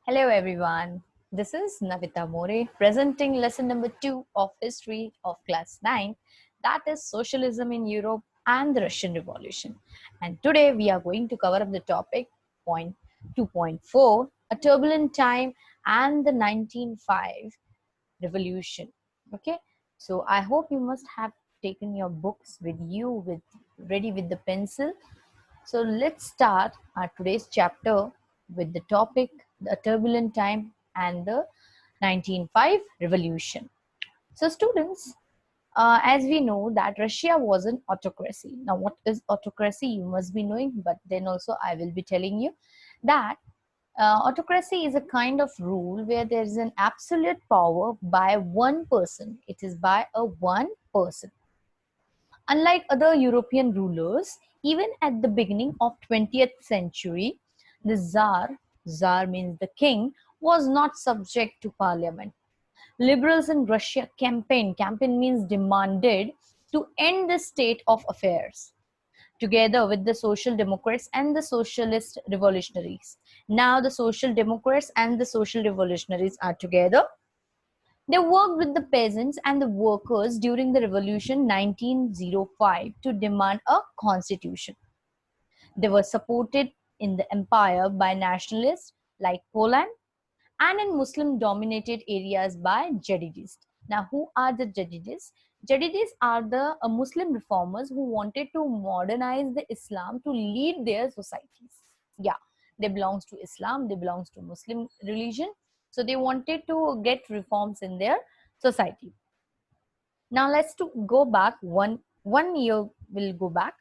Hello everyone, this is Navita More presenting lesson number 2 of history of class 9, that is socialism in Europe and the Russian Revolution. And today we are going to cover up the topic point 2.4, a turbulent time and the 1905 revolution. Okay, so I hope you must have taken your books with you ready with the pencil. So let's start our today's chapter with the topic the turbulent time and the 1905 revolution. So students, as we know that Russia was an autocracy. Now what is autocracy? You must be knowing, but then also I will be telling you that autocracy is a kind of rule where there is an absolute power by one person. It is by a one person. Unlike other European rulers, even at the beginning of 20th century, the Tsar means the king, was not subject to parliament. Liberals in Russia campaign means demanded to end the state of affairs together with the social democrats and the socialist revolutionaries. Now the social democrats and the social revolutionaries are together. They worked with the peasants and the workers during the revolution 1905 to demand a constitution. They were supported in the empire by nationalists like Poland and in Muslim dominated areas by Jadidis. Now, who are the Jadidis? Jadidis are the Muslim reformers who wanted to modernize the Islam to lead their societies. Yeah, they belongs to Islam, they belongs to Muslim religion. So they wanted to get reforms in their society. Now let's to go back one year. Will go back.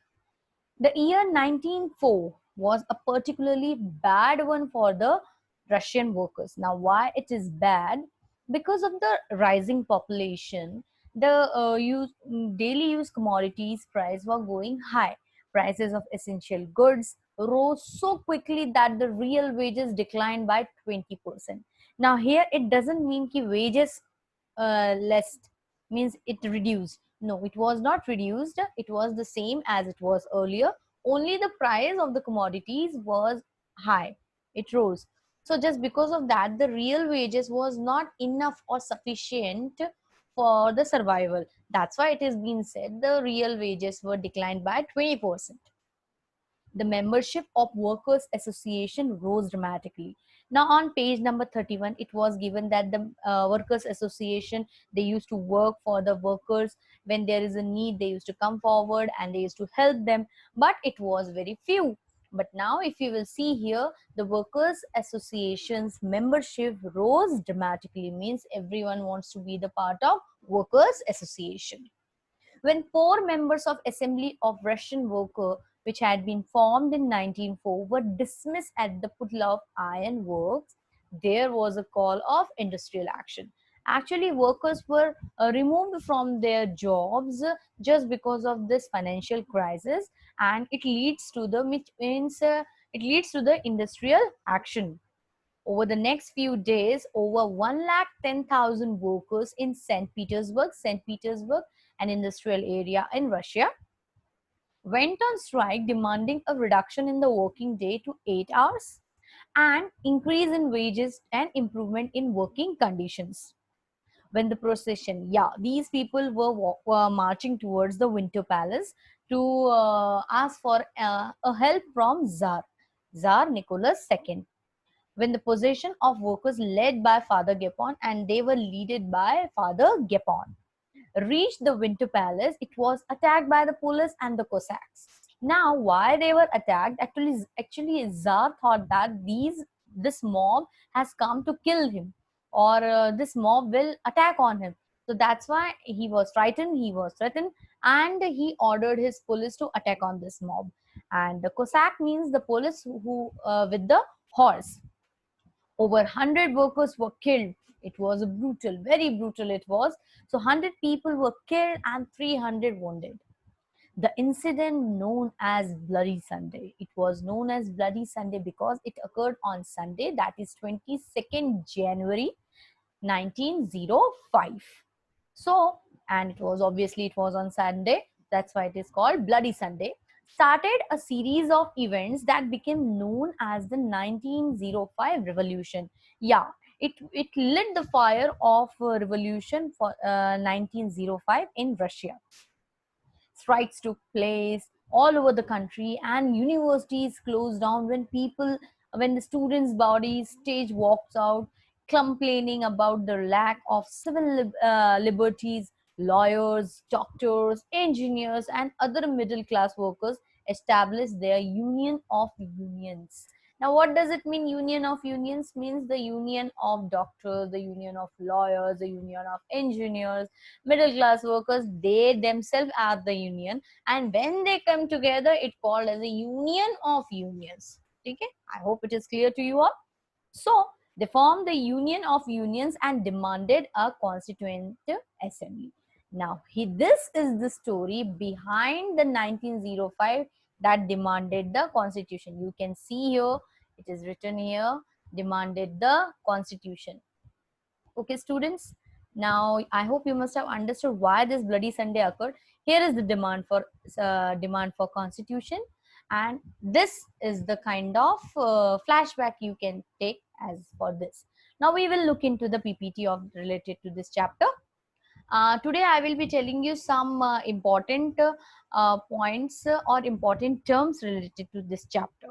The year 1904 was a particularly bad one for the Russian workers. Now, why it is bad? Because of the rising population, the daily use commodities price were going high. Prices of essential goods rose so quickly that the real wages declined by 20%. Now, here it doesn't mean ki wages less means it reduced. No, it was not reduced. It was the same as it was earlier. Only the price of the commodities was high. It rose. So just because of that, the real wages was not enough or sufficient for the survival. That's why it has been said the real wages were declined by 20%. The membership of workers association rose dramatically. Now on page number 31 it was given that the workers association, they used to work for the workers. When there is a need, they used to come forward and they used to help them, but it was very few. But now if you will see here, the workers association's membership rose dramatically, means everyone wants to be the part of workers association. When four members of Assembly of Russian Worker, which had been formed in 1904, were dismissed at the Putlov Iron Works, there was a call of industrial action. Actually, workers were removed from their jobs just because of this financial crisis, and it leads to the it leads to the industrial action. Over the next few days, over 110,000 workers in St. Petersburg, an industrial area in Russia, went on strike demanding a reduction in the working day to 8 hours and increase in wages and improvement in working conditions. When the procession, yeah, these people were marching towards the Winter Palace to ask for a help from Tsar Nicholas II. When the possession of workers led by Father Gapon, and they were led by Father Gapon, reached the Winter Palace, it was attacked by the police and the Cossacks. Now, why they were attacked? Actually, Tsar thought that this mob has come to kill him, or this mob will attack on him. So that's why he was frightened. He was threatened, and he ordered his police to attack on this mob. And the Cossack means the police who with the horse. Over 100 workers were killed. It was a brutal, very brutal it was. So 100 people were killed and 300 wounded. The incident known as Bloody Sunday. It was known as Bloody Sunday because it occurred on Sunday, that is 22nd January 1905. So, and it was obviously it was on Sunday. That's why it is called Bloody Sunday. started a series of events that became known as the 1905 revolution. Yeah, it lit the fire of revolution for 1905 in Russia. Strikes took place all over the country, and universities closed down when the students' bodies stage walks out, complaining about the lack of liberties. Lawyers, doctors, engineers, and other middle class workers established their union of unions. Now, what does it mean? Union of unions means the union of doctors, the union of lawyers, the union of engineers, middle class workers. They themselves are the union, and when they come together, it called as a union of unions. Okay, I hope it is clear to you all. So they formed the union of unions and demanded a constituent assembly. Now this is the story behind the 1905 that demanded the constitution. You can see here, it is written here, demanded the constitution. Okay, students. Now, I hope you must have understood why this Bloody Sunday occurred. Here is the demand for constitution, and this is the kind of flashback you can take as for this. Now, we will look into the PPT of related to this chapter. Today, I will be telling you some important points or important terms related to this chapter.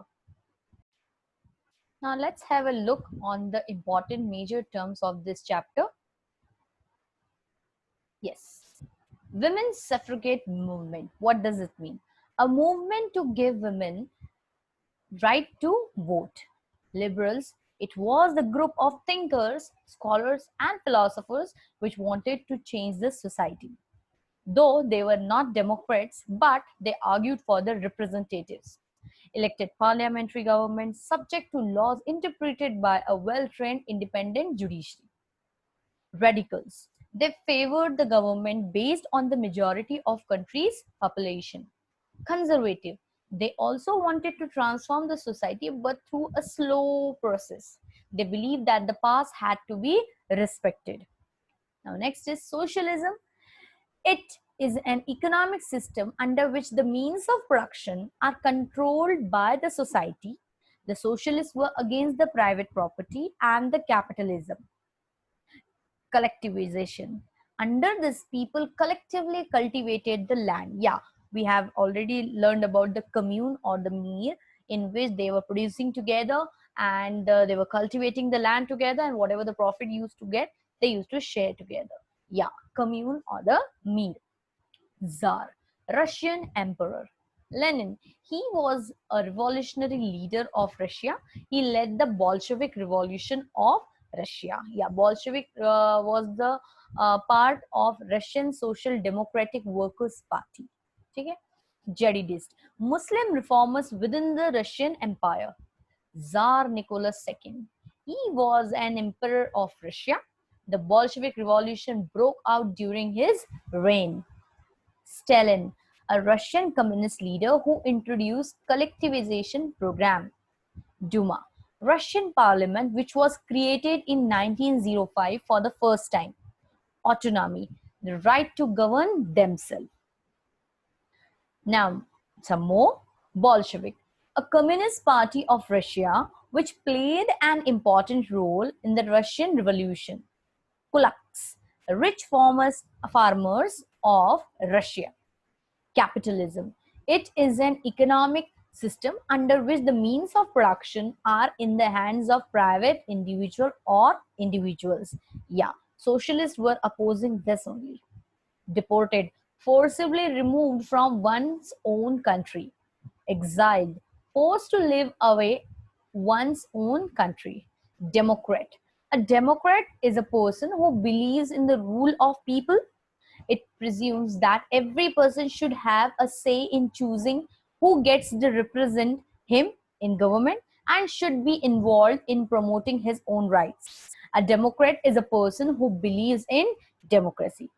Now, let's have a look on the important major terms of this chapter. Yes. Women's suffragette movement. What does it mean? A movement to give women right to vote. Liberals, it was the group of thinkers, scholars, and philosophers which wanted to change the society. Though they were not Democrats, but they argued for the representatives. Elected parliamentary government subject to laws interpreted by a well-trained independent judiciary. Radicals. They favored the government based on the majority of country's population. Conservative. They also wanted to transform the society but through a slow process. They believed that the past had to be respected. Now next is socialism. It is an economic system under which the means of production are controlled by the society. The socialists were against the private property and the capitalism. Collectivization. Under this, people collectively cultivated the land. Yeah, we have already learned about the commune or the mir, in which they were producing together, and they were cultivating the land together, and whatever the profit used to get, they used to share together. Yeah, commune or the mir. Tsar, Russian Emperor. Lenin, he was a revolutionary leader of Russia. He led the Bolshevik Revolution of Russia. Yeah, Bolshevik was the part of Russian Social Democratic Workers' Party. Okay? Jadidist, Muslim reformers within the Russian Empire. Tsar Nicholas II, he was an emperor of Russia. The Bolshevik Revolution broke out during his reign. Stalin, a Russian communist leader who introduced collectivization program. Duma, Russian parliament which was created in 1905 for the first time. Autonomy, the right to govern themselves. Now, some more. Bolshevik, a communist party of Russia which played an important role in the Russian Revolution. Kulaks, rich farmers of Russia. Capitalism. It is an economic system under which the means of production are in the hands of private individual or individuals. Yeah, socialists were opposing this only. Deported, forcibly removed from one's own country. Exiled, forced to live away one's own country. Democrat. A democrat is a person who believes in the rule of people. It presumes that every person should have a say in choosing who gets to represent him in government and should be involved in promoting his own rights. A democrat is a person who believes in democracy.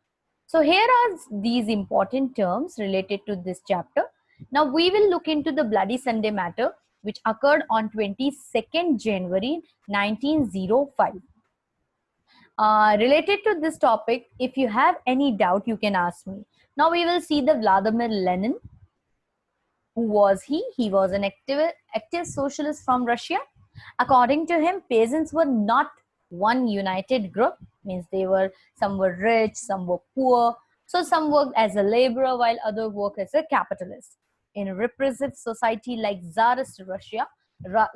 So here are these important terms related to this chapter. Now we will look into the Bloody Sunday matter, which occurred on 22nd January 1905. Related to this topic, if you have any doubt, you can ask me. Now we will see the Vladimir Lenin, Who was he? He was an active socialist from Russia. According to him, peasants were not one united group, means they were, some were rich, some were poor. So some worked as a laborer while others worked as a capitalist. In a repressive society like Tsarist Russia,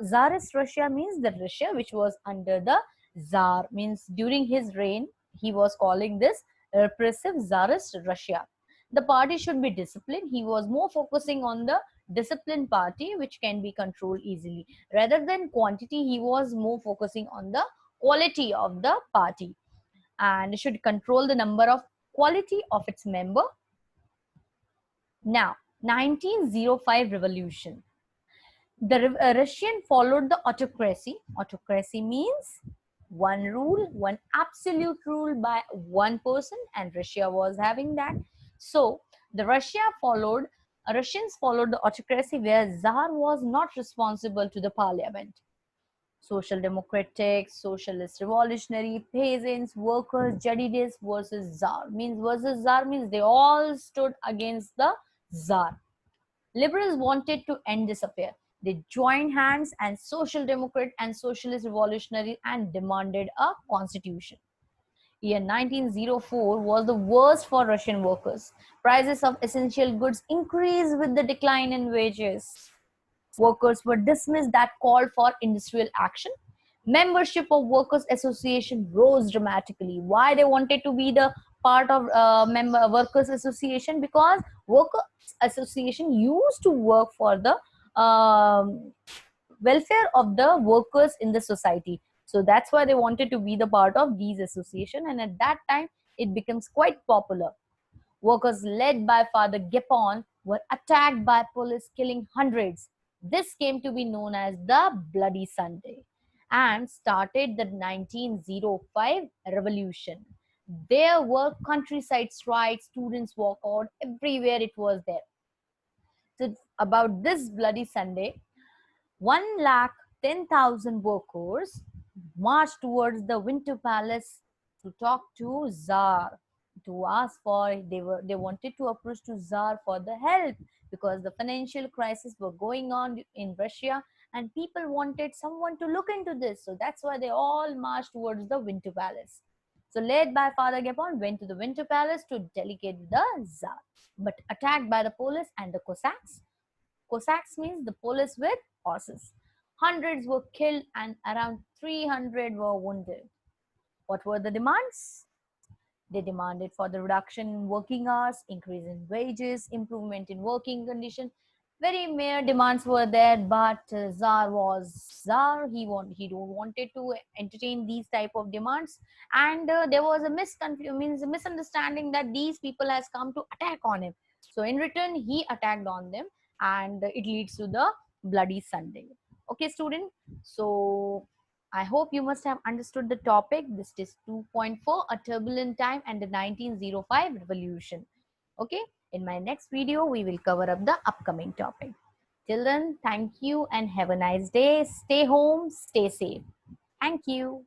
Tsarist Russia means the Russia which was under the Tsar, means during his reign, he was calling this repressive Tsarist Russia. The party should be disciplined. He was more focusing on the disciplined party which can be controlled easily. Rather than quantity, he was more focusing on the quality of the party and should control the number of quality of its member. Now, 1905 revolution. The Russian followed the autocracy. Autocracy means one rule, one absolute rule by one person, and Russia was having that. So the Russians followed the autocracy where Tsar was not responsible to the parliament. Social democratic, socialist, revolutionary, peasants, workers, jadidis versus Tsar means they all stood against the Tsar. Liberals wanted to end this affair. They joined hands and social democrat and socialist revolutionary and demanded a constitution. Year 1904 was the worst for Russian workers. Prices of essential goods increased with the decline in wages. Workers were dismissed that called for industrial action. Membership of workers association rose dramatically. Why they wanted to be the part of member workers association? Because workers association used to work for the welfare of the workers in the society. So that's why they wanted to be the part of these association, and at that time it becomes quite popular. Workers led by Father Gapon were attacked by police, killing hundreds. This came to be known as the Bloody Sunday and started the 1905 revolution. There were countryside strikes, students walkout, everywhere it was there. So about this Bloody Sunday, 1,10,000 workers marched towards the Winter Palace to talk to Tsar, to ask for, they wanted to approach to Tsar for the help because the financial crisis were going on in Russia and people wanted someone to look into this. So that's why they all marched towards the Winter Palace. So led by Father Gapon went to the Winter Palace to delegate the Tsar, but attacked by the police and the Cossacks. Cossacks means the police with horses. Hundreds were killed and around 300 were wounded. What were the demands? They demanded for the reduction in working hours, increase in wages, improvement in working conditions. Very mere demands were there, but Tsar was Tsar. He don't wanted to entertain these type of demands, and there was a misunderstanding that these people has come to attack on him. So in return, he attacked on them, and it leads to the Bloody Sunday. Okay, student. So I hope you must have understood the topic. This is 2.4, a turbulent time and the 1905 revolution. Okay, in my next video, we will cover up the upcoming topic. Till then, thank you and have a nice day. Stay home, stay safe. Thank you.